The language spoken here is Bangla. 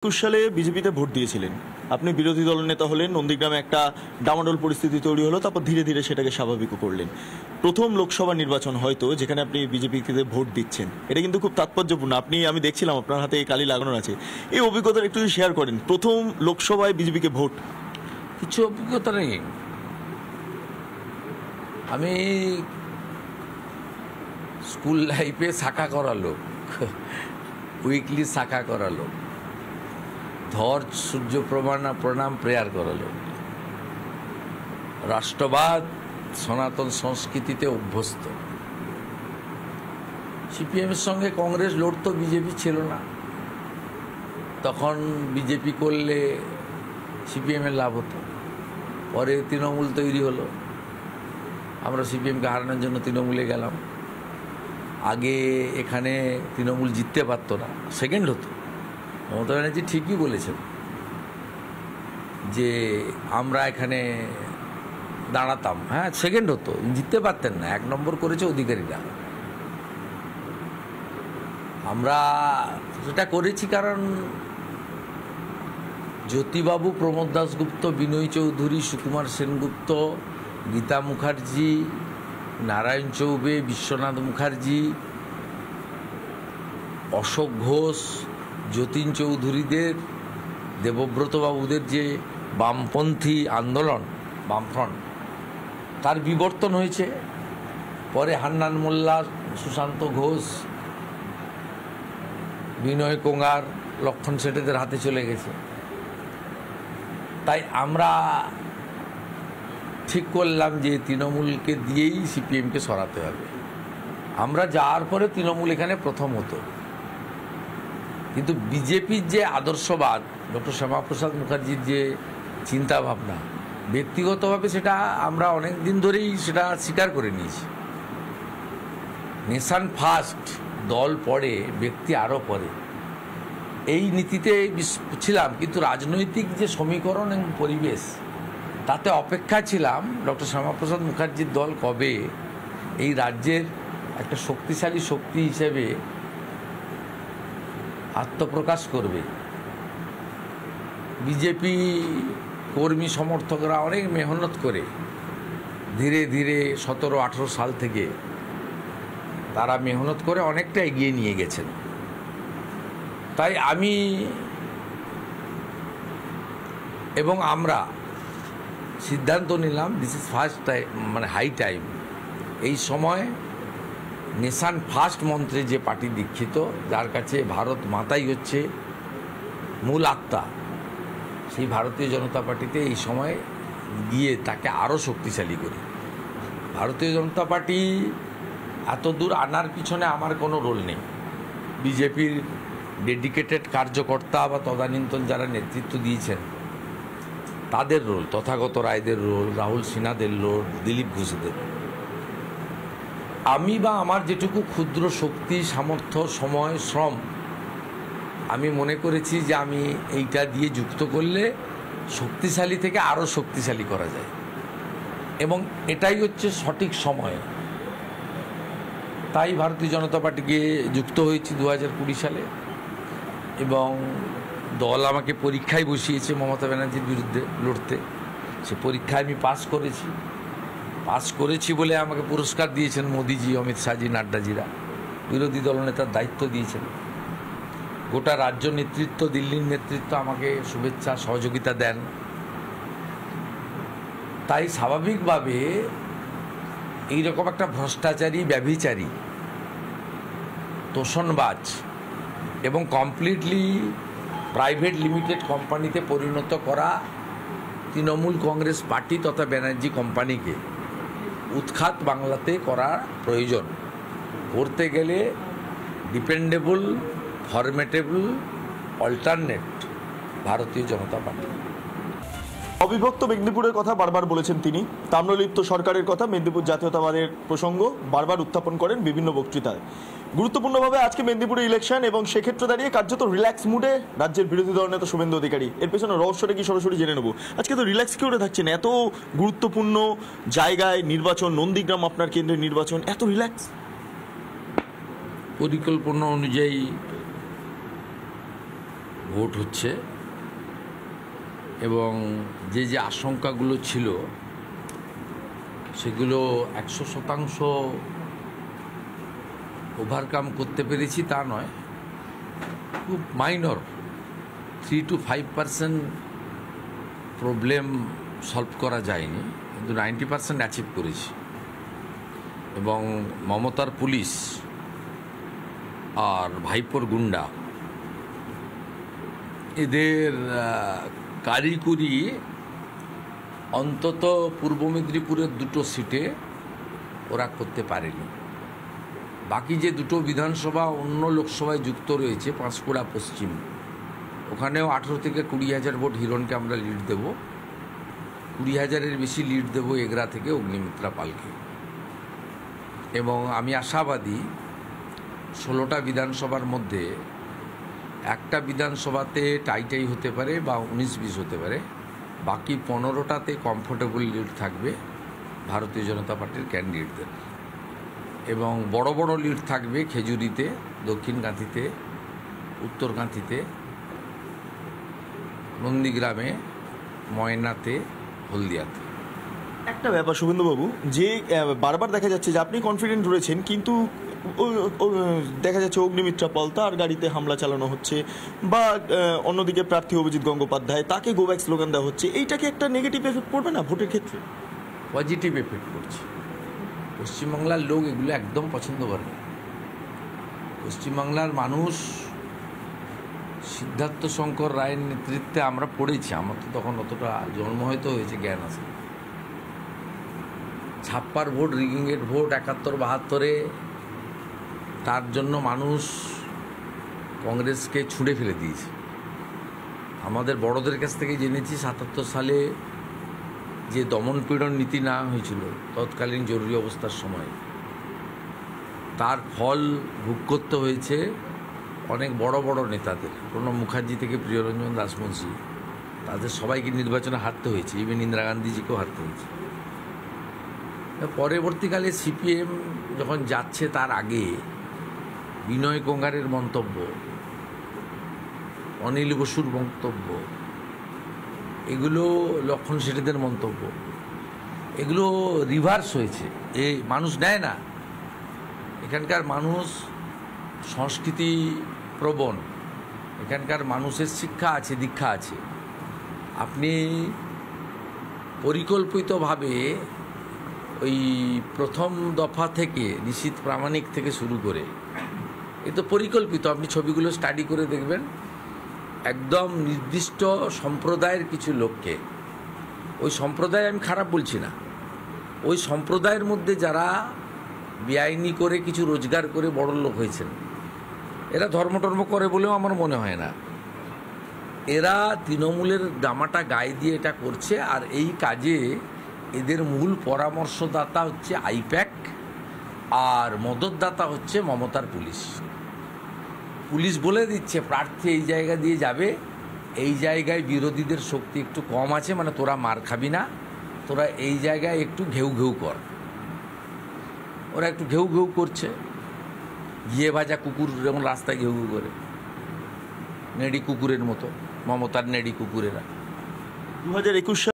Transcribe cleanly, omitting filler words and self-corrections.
সালে বিজেপিতে ভোট দিয়েছিলেন, আপনি বিরোধী দলনেতা হলেন, নন্দীগ্রামে একটা ডামাডোল পরিস্থিতি তৈরি হলো, তারপর ধীরে ধীরে সেটাকে স্বাভাবিকও করলেন। প্রথম লোকসভা নির্বাচন হয়তো যেখানে আপনি বিজেপিতে ভোট দিচ্ছেন, এটা কিন্তু খুব তাৎপর্যপূর্ণ। আমি দেখছিলাম আপনার হাতে এই কালি লাগানো আছে, এই অভিজ্ঞতাটা একটু শেয়ার করেন। প্রথম লোকসভায় বিজেপিকে ভোট। কিছু অভিজ্ঞতা নেই। আমি স্কুল লাইফে শাখা করা লোক, উইকলি শাখা করা লোক, ধর সূর্য প্রণাম প্রেয়ার করা লোক, রাষ্ট্রবাদ সনাতন সংস্কৃতিতে অভ্যস্ত। সিপিএমের সঙ্গে কংগ্রেস লড়তো, বিজেপি ছিল না তখন। বিজেপি করলে সিপিএমের লাভ হতো। পরে তৃণমূল তৈরি হলো, আমরা সিপিএমকে হারানোর জন্য তৃণমূলে গেলাম। আগে এখানে তৃণমূল জিততে পারতো না, সেকেন্ড হতো। মমতা ব্যানার্জি ঠিকই বলেছেন যে আমরা এখানে দাঁড়াতাম, হ্যাঁ সেকেন্ড হতো, জিততে পারতেন না। এক নম্বর করেছে অধিকারীরা। আমরা সেটা করেছি কারণ জ্যোতিবাবু, প্রমোদ দাশগুপ্ত, বিনয় চৌধুরী, সুকুমার সেনগুপ্ত, গীতা মুখার্জি, নারায়ণ চৌবে, বিশ্বনাথ মুখার্জি, অশোক ঘোষ, যতীন চৌধুরীদের, দেবব্রত বাবুদের যে বামপন্থী আন্দোলন, বামফ্রন্ট, তার বিবর্তন হয়েছে। পরে হান্নান মোল্লা, সুশান্ত ঘোষ, বিনয় কোঙ্গার, লক্ষণ শেঠেদের হাতে চলে গেছে। তাই আমরা ঠিক করলাম যে তৃণমূলকে দিয়েই সিপিএমকে সরাতে হবে। আমরা যাওয়ার পরে তৃণমূল এখানে প্রথম হতো। কিন্তু বিজেপির যে আদর্শবাদ, ডক্টর শ্যামাপ্রসাদ মুখার্জির যে চিন্তাভাবনা, ব্যক্তিগতভাবে সেটা আমরা অনেক দিন ধরেই সেটা স্বীকার করে নিয়েছি। নেশন ফার্স্ট, দল পরে, ব্যক্তি আরও পরে, এই নীতিতে ছিলাম। কিন্তু রাজনৈতিক যে সমীকরণ এবং পরিবেশ, তাতে অপেক্ষা ছিলাম ডক্টর শ্যামাপ্রসাদ মুখার্জির দল কবে এই রাজ্যের একটা শক্তিশালী শক্তি হিসেবে আত্মপ্রকাশ করবে। বিজেপি কর্মী সমর্থকরা অনেক মেহনত করে ধীরে ধীরে 17-18 সাল থেকে তারা মেহনত করে অনেকটা এগিয়ে নিয়ে গেছেন। তাই আমি এবং আমরা সিদ্ধান্ত নিলাম দিস ইজ ফার্স্ট টাইম, মানে হাই টাইম, এই সময় নেশান ফার্স্ট মন্ত্রে যে পার্টি দীক্ষিত, যার কাছে ভারত মাতাই হচ্ছে মূল আত্মা, সেই ভারতীয় জনতা পার্টিতে এই সময় গিয়ে তাকে আরও শক্তিশালী করি। ভারতীয় জনতা পার্টি এত দূর আনার পিছনে আমার কোনো রোল নেই। বিজেপির ডেডিকেটেড কার্যকর্তা বা তদানীন্তন যারা নেতৃত্ব দিয়েছেন তাদের রোল, তথাগত রায়দের রোল, রাহুল সিনহাদের রোল, দিলীপ ঘোষদের। আমি বা আমার যেটুকু ক্ষুদ্র শক্তি, সামর্থ্য, সময়, শ্রম, আমি মনে করেছি যে আমি এইটা দিয়ে যুক্ত করলে শক্তিশালী থেকে আরও শক্তিশালী করা যায়, এবং এটাই হচ্ছে সঠিক সময়। তাই ভারতীয় জনতা পার্টিকে যুক্ত হয়েছি 2020 সালে, এবং দল আমাকে পরীক্ষায় বসিয়েছে মমতা ব্যানার্জির বিরুদ্ধে লড়তে। সে পরীক্ষায় আমি পাস করেছি বলে আমাকে পুরস্কার দিয়েছেন মোদিজি, অমিত শাহজি, নাড্ডাজিরা। বিরোধী দলনেতার দায়িত্ব দিয়েছেন। গোটা রাজ্য নেতৃত্ব, দিল্লির নেতৃত্ব আমাকে শুভেচ্ছা সহযোগিতা দেন। তাই স্বাভাবিকভাবে এইরকম একটা ভ্রষ্টাচারী, ব্যভিচারী, তোষণবাজ এবং কমপ্লিটলি প্রাইভেট লিমিটেড কোম্পানিতে পরিণত করা তৃণমূল কংগ্রেস পার্টি তথা ব্যানার্জি কোম্পানিকে উৎখাত বাংলাতে করার প্রয়োজন। করতে গেলে ডিপেন্ডেবল, ফরমেটেবল অল্টারনেট ভারতীয় জনতা পার্টি। অবিভক্ত মেদিনীপুরের কথা বারবার বলেছেন তিনি। তাম্রলিপ্ত সরকারের কথা, মেদিনীপুর জাতীয়তাবাদের প্রসঙ্গ বারবার উত্থাপন করেন বিভিন্ন বক্তৃতায়। গুরুত্বপূর্ণভাবে আজকে মেদিনীপুরে ইলেকশন, এবং সেক্ষেত্রে দাঁড়িয়ে কার্যত রিল্যাক্স মুডে রাজ্যের বিরোধী দলনেতা শুভেন্দু অধিকারী। এর পেছনে রহস্যটা কি সরাসরি জেনে নেব। আজকে তো রিল্যাক্স কি করে থাকছেন? এত গুরুত্বপূর্ণ জায়গায় নির্বাচন, নন্দীগ্রাম আপনার কেন্দ্রের নির্বাচন, এত রিল্যাক্স? পরিকল্পনা অনুযায়ী ভোট হচ্ছে এবং যে যে আশঙ্কাগুলো ছিল সেগুলো 100% ওভারকাম করতে পেরেছি তা নয়, খুব মাইনর 3 to 5% প্রবলেম সলভ করা যায়নি, কিন্তু 90% অ্যাচিভ করেছি। এবং মমতার পুলিশ আর ভাইপোর গুন্ডা এদের কারিগরি অন্তত পূর্ব মেদিনীপুরের 2টো সিটে ওরা করতে পারেনি। বাকি যে 2টো বিধানসভা অন্য লোকসভায় যুক্ত রয়েছে, পাঁশকুড়া পশ্চিম, ওখানেও 18 থেকে 20,000 ভোট হিরণকে আমরা লিড দেব, 20,000-এর বেশি লিড দেব এগরা থেকে অগ্নিমিত্রা পালকে। এবং আমি আশাবাদী 16টা বিধানসভার মধ্যে একটা বিধানসভাতে টাইটাই হতে পারে বা 19-20 হতে পারে, বাকি 15টাতে কমফোর্টেবল লিড থাকবে ভারতীয় জনতা পার্টির ক্যান্ডিডেটদের। এবং বড় বড় লিড থাকবে খেজুরিতে, দক্ষিণকান্থিতে, উত্তরকান্থিতে, নন্দীগ্রামে, ময়নাতে, হলদিয়াতে। একটা ব্যাপার শুভেন্দুবাবু, যে বারবার দেখা যাচ্ছে যে আপনি কনফিডেন্ট রয়েছেন, কিন্তু দেখা যাচ্ছে অগ্নিমিত্রা পল তার গাড়িতে হামলা চালানো হচ্ছে, বা অন্যদিকে প্রার্থী অভিজিৎ গঙ্গোপাধ্যায় তাকে গো ব্যাক স্লোগান দেওয়া হচ্ছে। এইটাকে একটা নেগেটিভ এফেক্ট পড়বে না ভোটের ক্ষেত্রে? পজিটিভ এফেক্ট করছে। পশ্চিমবাংলার লোক এগুলো একদম পছন্দ করে না। পশ্চিমবাংলার মানুষ সিদ্ধার্থ শঙ্কর রায়ের নেতৃত্বে, আমরা পড়েছি, আমার তো তখন অতটা জন্ম হয়তো হয়েছে, জ্ঞান আছে, ছাপ্পার ভোট, রিগিংয়ের ভোট 71-72-এ, তার জন্য মানুষ কংগ্রেসকে ছুঁড়ে ফেলে দিয়েছে। আমাদের বড়দের কাছ থেকে জেনেছি 77 সালে যে দমনপীড়ন নীতি নেওয়া হয়েছিল তৎকালীন জরুরি অবস্থার সময়, তার ফল ভোগ করতে হয়েছে অনেক বড় বড় নেতাদের, প্রণব মুখার্জি থেকে প্রিয়রঞ্জন দাসমুন্সি, তাদের সবাইকে নির্বাচনে হারতে হয়েছে, ইভেন ইন্দিরা গান্ধীজিকেও হারতে হয়েছে। পরবর্তীকালে সিপিএম যখন যাচ্ছে, তার আগে বিনয় কোঙ্গারের মন্তব্য, অনিল বসুর মন্তব্য, এগুলো লক্ষণ শেঠেদের মন্তব্য, এগুলো রিভার্স হয়েছে। এই মানুষ নেয় না, এখানকার মানুষ সংস্কৃতি প্রবণ, এখানকার মানুষের শিক্ষা আছে, দীক্ষা আছে। আপনি পরিকল্পিতভাবে ওই প্রথম দফা থেকে নিশীথ প্রামাণিক থেকে শুরু করে, এ তো পরিকল্পিত, আপনি ছবিগুলো স্টাডি করে দেখবেন, একদম নির্দিষ্ট সম্প্রদায়ের কিছু লোককে, ওই সম্প্রদায় আমি খারাপ বলছি না, ওই সম্প্রদায়ের মধ্যে যারা বেআইনি করে কিছু রোজগার করে বড় লোক হয়েছেন, এরা ধর্মটর্ম করে বলেও আমার মনে হয় না, এরা তৃণমূলের জামাটা গায়ে দিয়ে এটা করছে। আর এই কাজে এদের মূল পরামর্শদাতা হচ্ছে আইপ্যাক, আর মদতদাতা হচ্ছে মমতার পুলিশ। পুলিশ বলে দিচ্ছে প্রার্থী এই জায়গা দিয়ে যাবে, এই জায়গায় বিরোধীদের শক্তি একটু কম আছে, মানে তোরা মার খাবি না, তোরা এই জায়গায় একটু ঘেউ ঘেউ কর। ওরা একটু ঘেউ ঘেউ করছে, গিয়ে ভাজা কুকুর যেমন রাস্তায় ঘেউ ঘেউ করে, নেড়ি কুকুরের মতো, মমতার নেড়ি কুকুরেরা। 2021